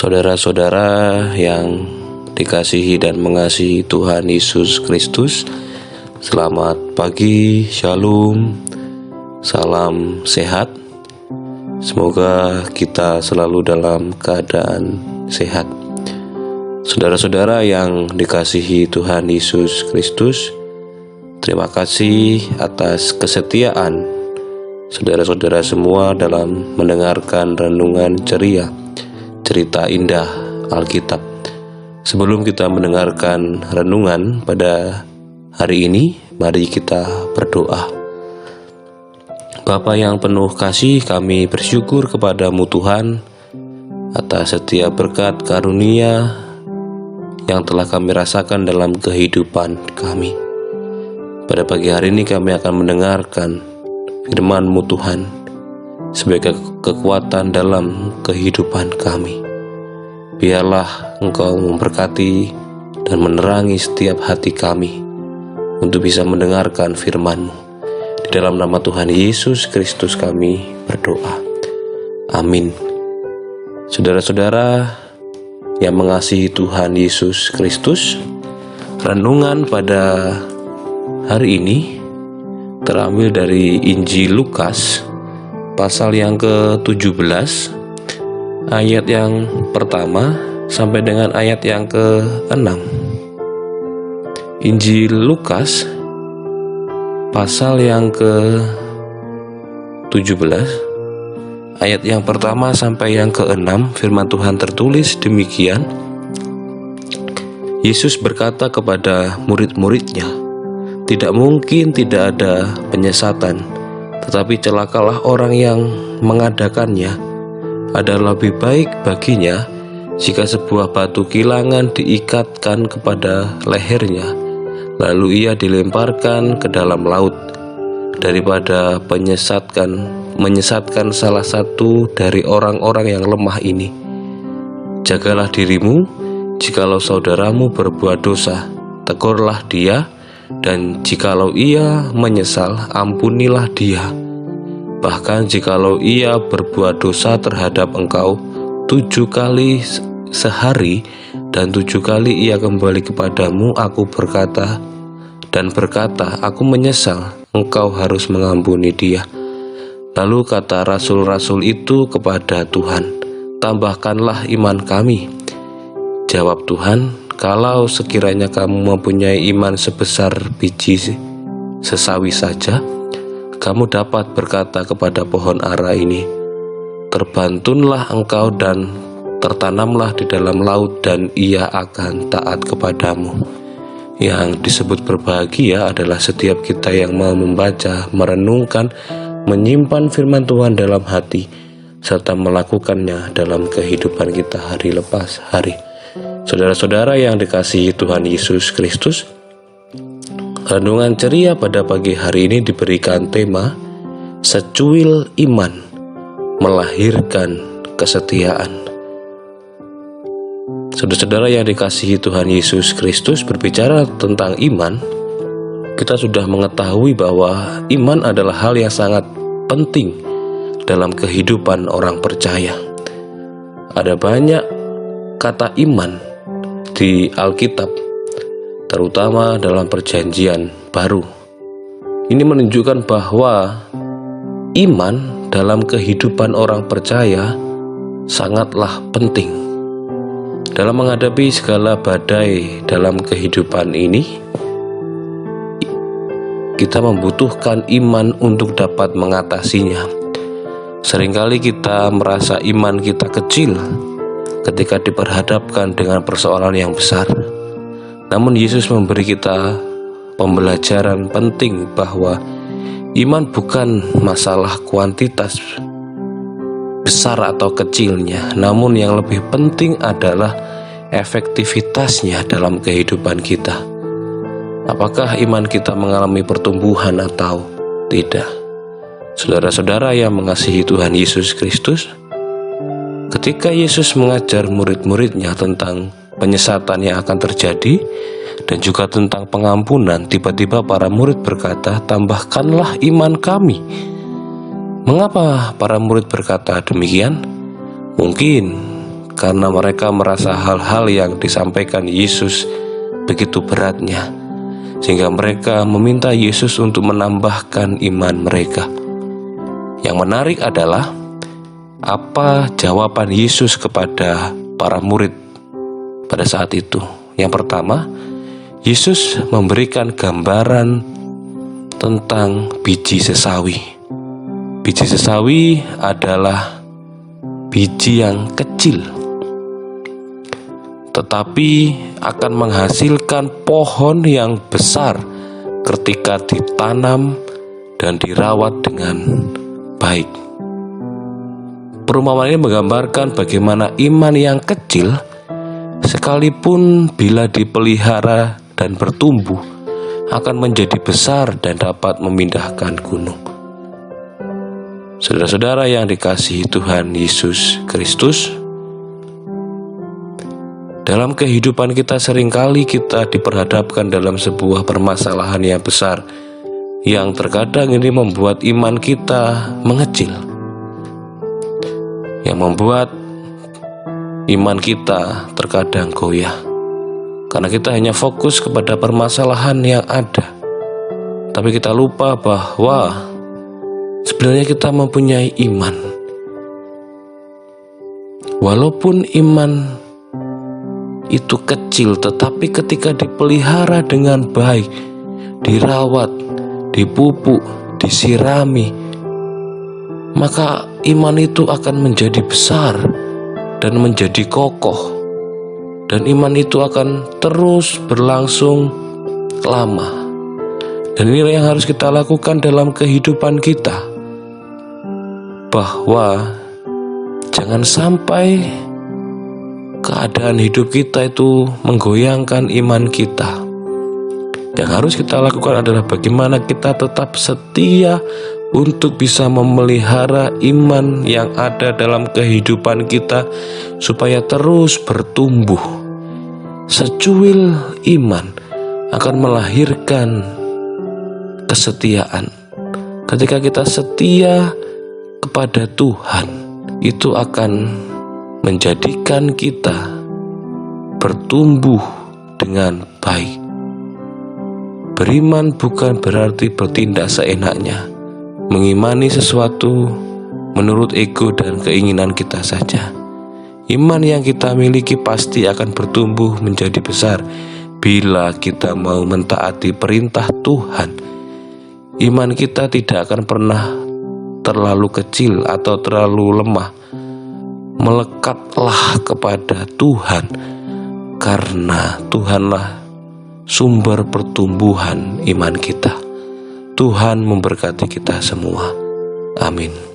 Saudara-saudara yang dikasihi dan mengasihi Tuhan Yesus Kristus, selamat pagi, shalom, salam sehat. Semoga kita selalu dalam keadaan sehat. Saudara-saudara yang dikasihi Tuhan Yesus Kristus, terima kasih atas kesetiaan saudara-saudara semua dalam mendengarkan renungan ceria, cerita indah Alkitab. Sebelum kita mendengarkan renungan pada hari ini, mari kita berdoa. Bapa yang penuh kasih, kami bersyukur kepadamu Tuhan atas setiap berkat karunia yang telah kami rasakan dalam kehidupan kami. Pada pagi hari ini kami akan mendengarkan firman-Mu Tuhan sebagai kekuatan dalam kehidupan kami. Biarlah Engkau memberkati dan menerangi setiap hati kami untuk bisa mendengarkan firman-Mu. Di dalam nama Tuhan Yesus Kristus kami berdoa. Amin. Saudara-saudara yang mengasihi Tuhan Yesus Kristus, renungan pada hari ini terambil dari Injil Lukas pasal yang ke-17 ayat yang pertama sampai dengan ayat yang ke-6. Injil Lukas pasal yang ke-17 ayat yang pertama sampai yang ke-6. Firman Tuhan tertulis demikian. Yesus berkata kepada murid-muridnya, "Tidak mungkin tidak ada penyesatan, tetapi celakalah orang yang mengadakannya. Adalah lebih baik baginya jika sebuah batu kilangan diikatkan kepada lehernya, lalu ia dilemparkan ke dalam laut, daripada menyesatkan salah satu dari orang-orang yang lemah ini. Jagalah dirimu, jikalau saudaramu berbuat dosa, tegurlah dia, dan jikalau ia menyesal, ampunilah dia. Bahkan jikalau ia berbuat dosa terhadap engkau 7 kali sehari, dan 7 kali ia kembali kepadamu, aku berkata, aku menyesal, engkau harus mengampuni dia." Lalu kata rasul-rasul itu kepada Tuhan, "Tambahkanlah iman kami." Jawab Tuhan, "Kalau sekiranya kamu mempunyai iman sebesar biji sesawi saja, kamu dapat berkata kepada pohon ara ini, 'Terbantunlah engkau dan tertanamlah di dalam laut,' dan ia akan taat kepadamu." Yang disebut berbahagia adalah setiap kita yang mau membaca, merenungkan, menyimpan firman Tuhan dalam hati, serta melakukannya dalam kehidupan kita hari lepas hari. Saudara-saudara yang dikasihi Tuhan Yesus Kristus, renungan ceria pada pagi hari ini diberikan tema secuil iman melahirkan kesetiaan. Saudara-saudara yang dikasihi Tuhan Yesus Kristus, berbicara tentang iman, kita sudah mengetahui bahwa iman adalah hal yang sangat penting dalam kehidupan orang percaya. Ada banyak kata iman di Alkitab, terutama dalam Perjanjian Baru. Ini menunjukkan bahwa iman dalam kehidupan orang percaya sangatlah penting. Dalam menghadapi segala badai dalam kehidupan ini, kita membutuhkan iman untuk dapat mengatasinya. Seringkali kita merasa iman kita kecil ketika diperhadapkan dengan persoalan yang besar. Namun Yesus memberi kita pembelajaran penting bahwa iman bukan masalah kuantitas besar atau kecilnya, namun yang lebih penting adalah efektivitasnya dalam kehidupan kita. Apakah iman kita mengalami pertumbuhan atau tidak? Saudara-saudara yang mengasihi Tuhan Yesus Kristus, ketika Yesus mengajar murid-muridnya tentang penyesatan yang akan terjadi dan juga tentang pengampunan, tiba-tiba para murid berkata, "Tambahkanlah iman kami." Mengapa para murid berkata demikian? Mungkin karena mereka merasa hal-hal yang disampaikan Yesus begitu beratnya, sehingga mereka meminta Yesus untuk menambahkan iman mereka. Yang menarik adalah apa jawaban Yesus kepada para murid pada saat itu. Yang pertama, Yesus memberikan gambaran tentang biji sesawi. Biji sesawi adalah biji yang kecil, tetapi akan menghasilkan pohon yang besar ketika ditanam dan dirawat dengan baik. Perumpamaan ini menggambarkan bagaimana iman yang kecil, sekalipun bila dipelihara dan bertumbuh, akan menjadi besar dan dapat memindahkan gunung. Saudara-saudara yang dikasihi Tuhan Yesus Kristus, dalam kehidupan kita seringkali kita diperhadapkan dalam sebuah permasalahan yang besar, yang terkadang ini membuat iman kita mengecil, yang membuat iman kita terkadang goyah, karena kita hanya fokus kepada permasalahan yang ada, tapi kita lupa bahwa sebenarnya kita mempunyai iman. Walaupun iman itu kecil, tetapi ketika dipelihara dengan baik, dirawat, dipupuk, disirami, maka iman itu akan menjadi besar dan menjadi kokoh, dan iman itu akan terus berlangsung lama. Dan inilah yang harus kita lakukan dalam kehidupan kita, bahwa jangan sampai keadaan hidup kita itu menggoyangkan iman kita. Yang harus kita lakukan adalah bagaimana kita tetap setia untuk bisa memelihara iman yang ada dalam kehidupan kita, supaya terus bertumbuh. Secuil iman akan melahirkan kesetiaan. Ketika kita setia kepada Tuhan, itu akan menjadikan kita bertumbuh dengan baik. Beriman bukan berarti bertindak seenaknya, mengimani sesuatu menurut ego dan keinginan kita saja. Iman yang kita miliki pasti akan bertumbuh menjadi besar bila kita mau mentaati perintah Tuhan. Iman kita tidak akan pernah terlalu kecil atau terlalu lemah. Melekatlah kepada Tuhan, karena Tuhanlah sumber pertumbuhan iman kita. Tuhan memberkati kita semua. Amin.